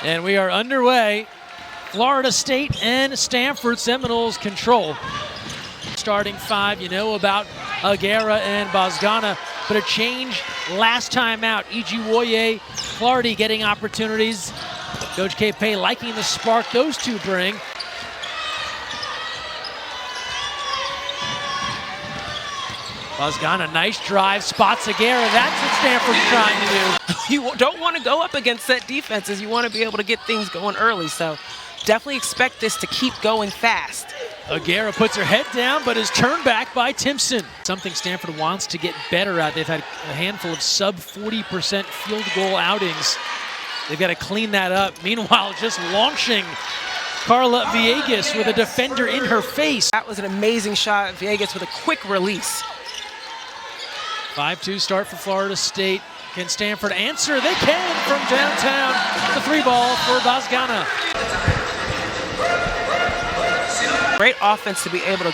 And we are underway. Florida State and Stanford Seminoles control. Starting five, you know about Aguera and Bosgana, but a change last time out. Ijiwoye, Clardy getting opportunities. Coach K. Pay liking the spark those two bring. Bosgana, nice drive, spots Aguera. That's what Stanford's trying to do. You don't want to go up against set defenses. You want to be able to get things going early. So definitely expect this to keep going fast. Aguera puts her head down, but is turned back by Timpson. Something Stanford wants to get better at. They've had a handful of sub 40% field goal outings. They've got to clean that up. Meanwhile, just launching Carla Villegas with a defender in her face. That was an amazing shot. Villegas with a quick release. 5-2 start for Florida State. Can Stanford answer? They can from downtown. The three ball for Bosgana. Great offense to be able to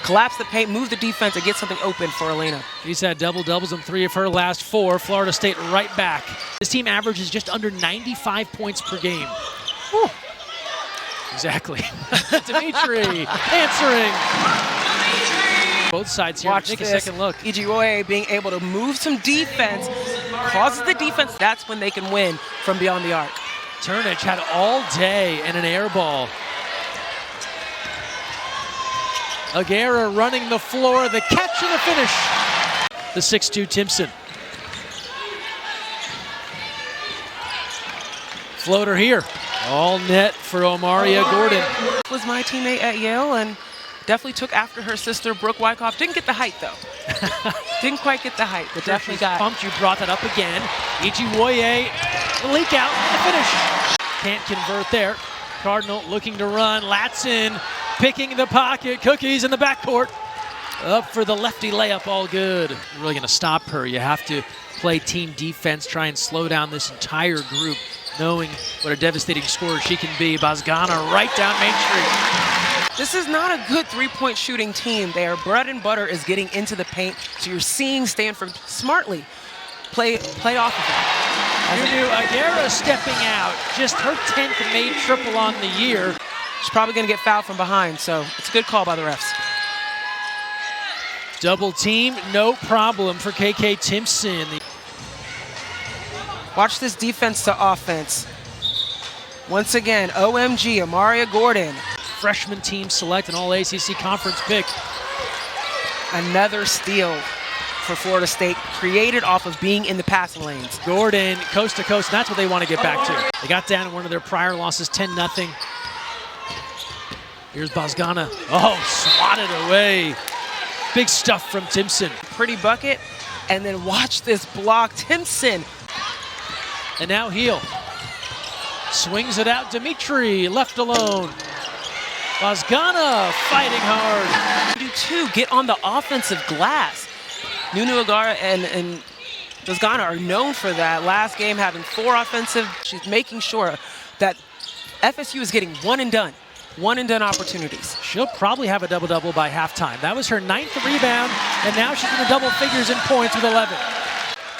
collapse the paint, move the defense, and get something open for Elena. She's had double-doubles in 3 of her last 4. Florida State right back. This team averages just under 95 points per game. Whew. Exactly. Demetre answering. Both sides here. Watch Take this. A second look. Ijiwoye being able to move some defense, causes the defense. That's when they can win from beyond the arc. Turnage had all day and an air ball. Aguera running the floor, the catch and the finish. The 6'2 Timpson. Floater here. All net for Omaria Gordon. Was my teammate at Yale and definitely took after her sister, Brooke Wyckoff. Didn't get the height, though. Didn't quite get the height, but definitely got. Pumped, you brought that up again. Ijiwoye, the leak out, and the finish. Can't convert there. Cardinal looking to run. Latson picking the pocket. Cookies in the backcourt. Up for the lefty layup, all good. You're really going to stop her. You have to play team defense, try and slow down this entire group, knowing what a devastating scorer she can be. Bosgana right down Main Street. This is not a good three-point shooting team. Their bread and butter is getting into the paint, so you're seeing Stanford smartly play off of that. You knew Aguera stepping out, just her 10th made triple on the year. She's probably going to get fouled from behind, so it's a good call by the refs. Double team, no problem for KK Timpson. Watch this defense to offense. Once again, OMG, Omaria Gordon. Freshman team select an all-ACC conference pick. Another steal for Florida State, created off of being in the passing lanes. Gordon, coast to coast, and that's what they want to get back to. They got down in one of their prior losses, 10-0. Here's Bosgana. Oh, swatted away. Big stuff from Timpson. Pretty bucket, and then watch this block, Timpson. And now Heel. Swings it out, Demetre, left alone. Bosgana fighting hard. You do too, get on the offensive glass. Nunu Agara and Bosgana are known for that. Last game having 4 offensive. She's making sure that FSU is getting one and done opportunities. She'll probably have a double-double by halftime. That was her 9th rebound, and now she's in the double figures in points with 11.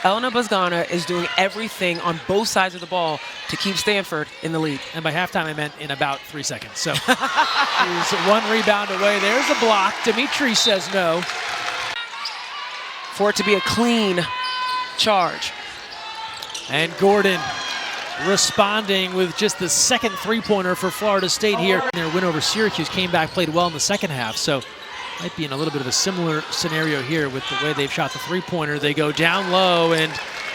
Elena Bosgana is doing everything on both sides of the ball to keep Stanford in the lead. And by halftime, I meant in about 3 seconds. So she's 1 rebound away. There's a block. Demetre says no. For it to be a clean charge. And Gordon responding with just the second three-pointer for Florida State here. Their win over Syracuse came back, played well in the second half. So might be in a little bit of a similar scenario here with the way they've shot the three-pointer. They go down low, and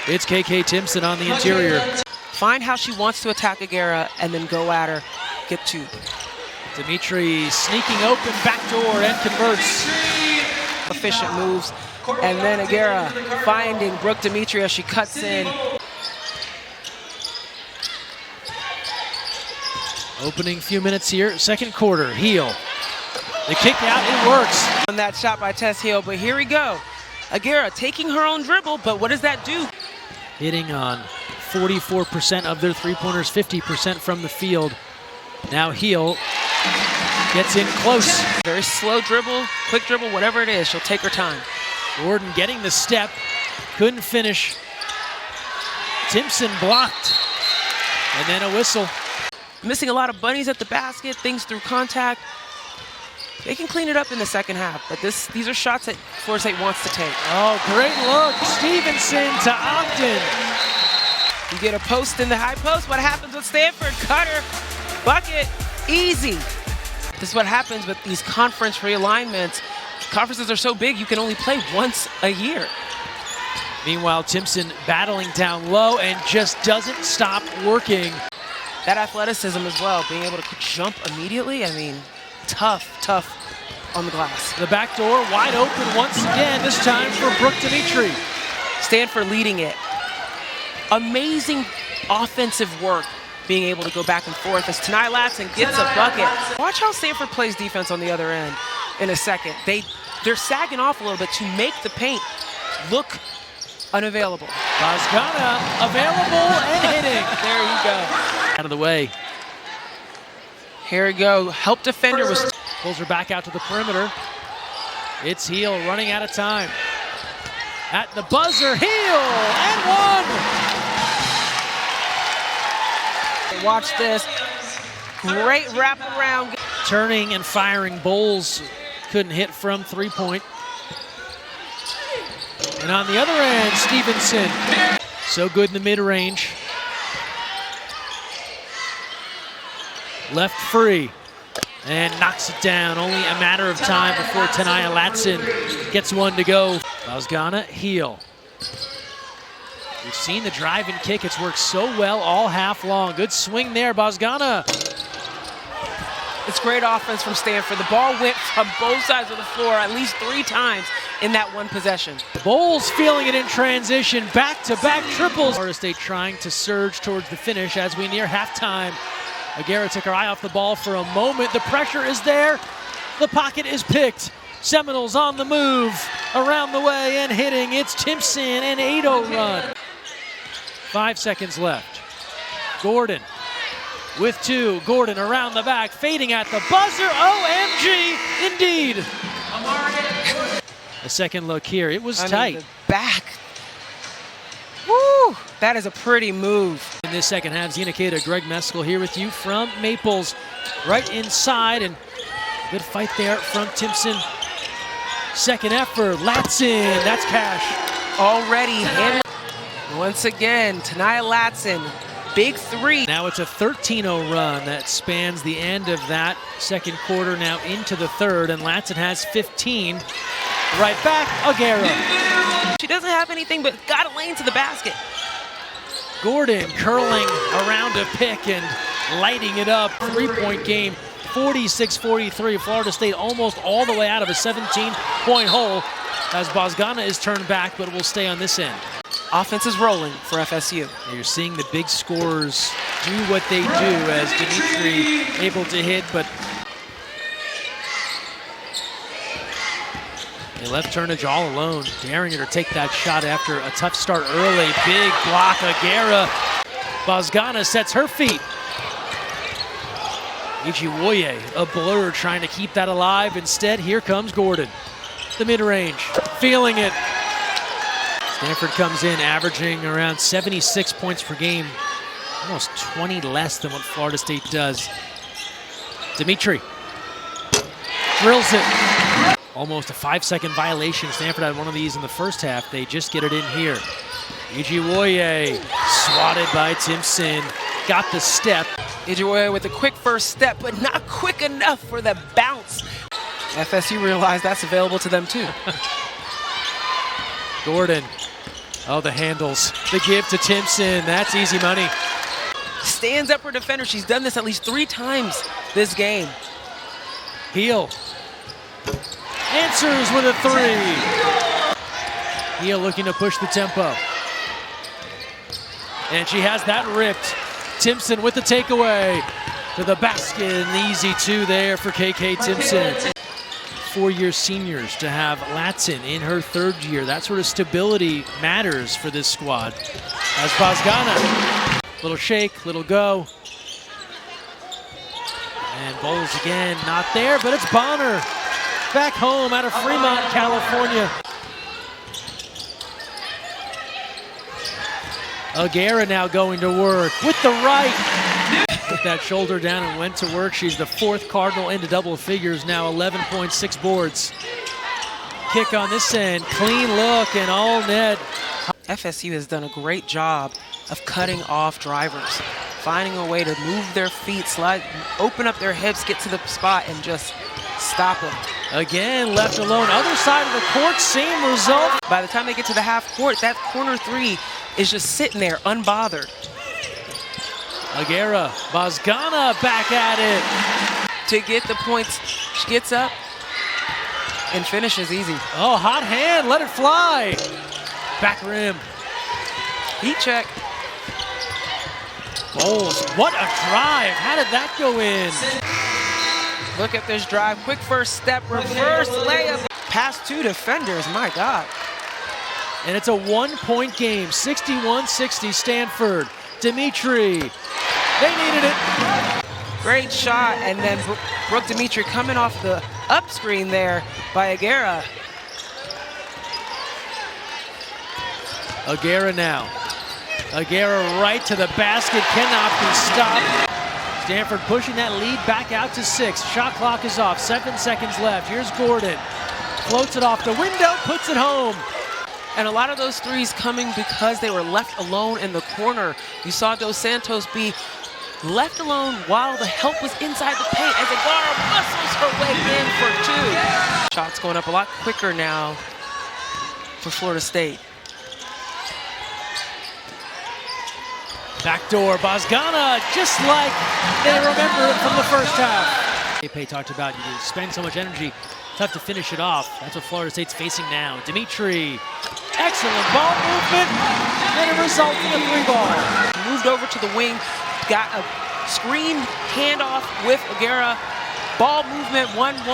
it's KK Timpson on the interior. Find how she wants to attack Aguera and then go at her. Get 2. Demetre sneaking open, backdoor, and converts. Efficient moves. And then Aguera finding Brooke Demetre as she cuts in. Opening few minutes here, second quarter. Heel. The kick out, it works. On that shot by Tess Hill, but here we go. Aguera taking her own dribble, but what does that do? Hitting on 44% of their three-pointers, 50% from the field. Now Heel gets in close. Very slow dribble, quick dribble, whatever it is, she'll take her time. Gordon getting the step, couldn't finish. Timpson blocked. And then a whistle. Missing a lot of bunnies at the basket, things through contact. They can clean it up in the second half, but these are shots that Florida State wants to take. Oh, great look. Stevenson to Ogden. You get a post in the high post. What happens with Stanford? Cutter, bucket, easy. This is what happens with these conference realignments. Conferences are so big, you can only play once a year. Meanwhile, Timpson battling down low and just doesn't stop working. That athleticism as well, being able to jump immediately, I mean, tough on the glass. The back door wide open once again, this time for Brooke Demetre. Stanford leading it. Amazing offensive work, being able to go back and forth as Ta'Niya Latson gets a bucket. Watch how Stanford plays defense on the other end in a second. They're sagging off a little bit to make the paint look unavailable. Bosgana available and hitting. There you go. Out of the way. Here we go. Help defender was. Pulls her back out to the perimeter. It's Heel running out of time. At the buzzer, Heel and one. Watch this. Great wraparound. Turning and firing Bowles couldn't hit from three-point. And on the other end, Stevenson. So good in the mid-range. Left free. And knocks it down. Only a matter of time before Ta'Niya Latson gets one to go. Bosgana, Heel. We've seen the drive and kick. It's worked so well all half long. Good swing there, Bosgana. It's great offense from Stanford. The ball went from both sides of the floor at least 3 times in that one possession. Bowles feeling it in transition. Back-to-back triples. Florida State trying to surge towards the finish as we near halftime. Aguirre took her eye off the ball for a moment. The pressure is there. The pocket is picked. Seminoles on the move. Around the way and hitting. It's Timpson and 8-0 run. 5 seconds left. Gordon with 2. Gordon around the back, fading at the buzzer. OMG, indeed. A second look here. It was tight. The back. Woo! That is a pretty move. In this second half, Zena Kata, Greg Meskel here with you from Maples. Right inside, and good fight there from Timpson. Second effort, Latson, that's cash. Already hit. Once again, Ta'Niya Latson, big 3. Now it's a 13-0 run that spans the end of that second quarter now into the third, and Latson has 15. Right back, Aguirre. She doesn't have anything but got a lane to the basket. Gordon curling around a pick and lighting it up. 3-point game, 46-43. Florida State almost all the way out of a 17-point hole as Bosgana is turned back, but will stay on this end. Offense is rolling for FSU. You're seeing the big scorers do what they do as Demetre able to hit, but they left Turnage all alone, daring her to take that shot after a tough start early. Big block, Aguirre. Bosgana sets her feet. Ichiwoye, a blur, trying to keep that alive. Instead, here comes Gordon. The mid-range, feeling it. Stanford comes in averaging around 76 points per game. Almost 20 less than what Florida State does. Demetre drills it. Almost a 5-second violation. Stanford had one of these in the first half. They just get it in here. Ichiwoye swatted by Timpson. Got the step. Ichiwoye with a quick first step, but not quick enough for the bounce. FSU realized that's available to them too. Gordon. Oh, the handles. The give to Timpson. That's easy money. Stands up her defender. She's done this at least 3 times this game. Heel. Answers with a 3. Heel looking to push the tempo. And she has that ripped. Timpson with the takeaway to the basket. An easy 2 there for KK Timpson. 4-year seniors to have Latson in her 3rd year. That sort of stability matters for this squad. As Bosgana, little shake, little go. And Bowles again, not there, but it's Bonner. Back home out of Fremont, California. Agera now going to work with the right. Put that shoulder down and went to work. She's the fourth Cardinal into double figures now, 11.6 boards. Kick on this end, clean look and all net. FSU has done a great job of cutting off drivers, finding a way to move their feet, slide, open up their hips, get to the spot, and just stop them. Again, left alone. Other side of the court, same result. By the time they get to the half court, that corner three is just sitting there unbothered. Elena Bosgana back at it. To get the points, she gets up and finishes easy. Oh, hot hand, let it fly. Back rim. Heat check. Bowles, what a drive. How did that go in? Look at this drive. Quick first step, reverse layup. Past two defenders, my God. And it's a 1-point game, 61-60 Stanford. Demetre, they needed it. Great shot, and then Brooke Demetre coming off the up screen there by Agera. Agera now. Agera right to the basket, cannot be stopped. Stanford pushing that lead back out to 6. Shot clock is off, 7 seconds left. Here's Gordon. Floats it off the window, puts it home. And a lot of those threes coming because they were left alone in the corner. You saw Dos Santos be left alone while the help was inside the paint as Agera muscles her way in for 2. Shots going up a lot quicker now for Florida State. Backdoor, Bosgana, just like they remember it from the first half. Pay talked about you spend so much energy, tough to finish it off. That's what Florida State's facing now. Demetre, excellent ball movement, and it results in a 3-ball. Moved over to the wing, got a screen handoff with Agera. Ball movement, 1-1,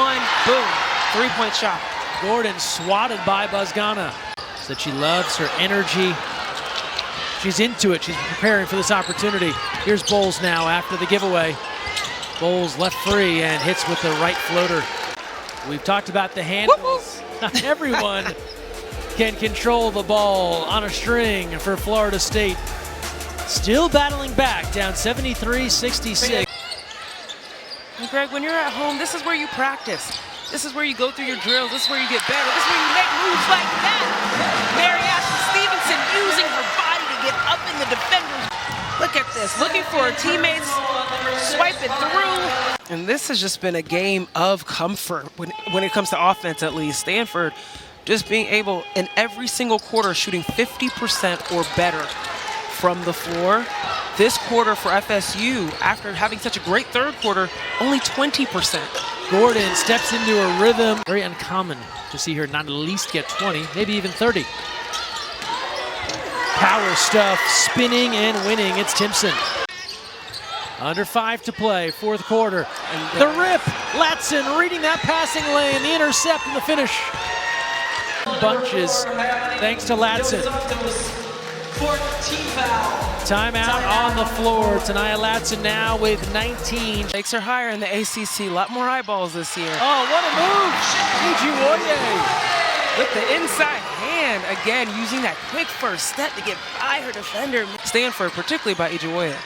boom, 3-point shot. Gordon swatted by Bosgana. Said she loves her energy. She's into it. She's preparing for this opportunity. Here's Bowles now after the giveaway. Bowles left free and hits with the right floater. We've talked about the handles. Not everyone can control the ball on a string for Florida State. Still battling back, down 73-66. And Greg, when you're at home, this is where you practice. This is where you go through your drills. This is where you get better. This is where you make moves like that. Mary Ashley Stevenson using her body to get up in the defenders. Look at this, looking for her teammates, swipe it through. And this has just been a game of comfort when it comes to offense, at least. Stanford just being able, in every single quarter, shooting 50% or better from the floor. This quarter for FSU, after having such a great third quarter, only 20%. Gordon steps into a rhythm. Very uncommon to see her not at least get 20, maybe even 30. Power stuff, spinning and winning. It's Timpson. Under 5 to play, fourth quarter. And the rip, Latson reading that passing lane, the intercept and the finish. Bunches, thanks to Latson. Timeout on the floor. Ta'Niya Latson now with 19. Stakes are higher in the ACC. A lot more eyeballs this year. Oh, what a move! ACC with the inside hand, again, using that quick first step to get by her defender. Stanford, particularly by ACC.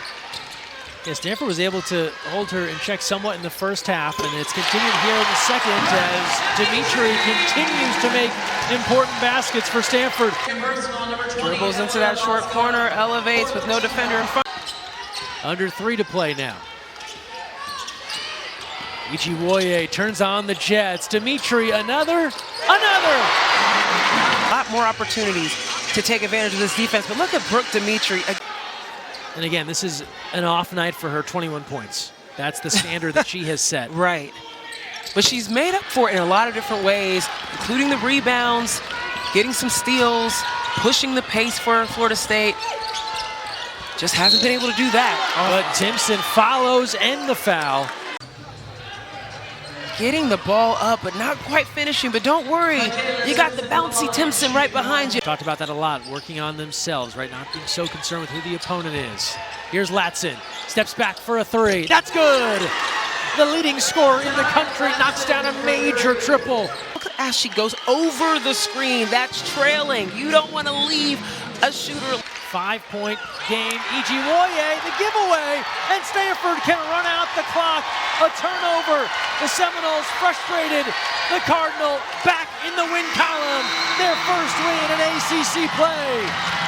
Yeah, Stanford was able to hold her in check somewhat in the first half, and it's continued here in the second as Demetre continues to make important baskets for Stanford. Dribbles into that short corner, elevates with no defender in front. Under 3 to play now. ACC turns on the Jets. Demetre, another. A lot more opportunities to take advantage of this defense, but look at Brooke Demetre. And again, this is an off night for her, 21 points. That's the standard that she has set. Right. But she's made up for it in a lot of different ways, including the rebounds, getting some steals, pushing the pace for Florida State. Just hasn't been able to do that. But Timpson follows and the foul. Getting the ball up, but not quite finishing. But don't worry, you got the bouncy Timpson right behind you. Talked about that a lot, working on themselves, right? Not being so concerned with who the opponent is. Here's Latson, steps back for a 3. That's good! The leading scorer in the country knocks down a major triple. Look at as she goes over the screen. That's trailing. You don't want to leave a shooter 5-point game. Ejiwoye, the giveaway, and Stanford can run out the clock. A turnover. The Seminoles frustrated. The Cardinal back in the win column. Their first win in ACC play.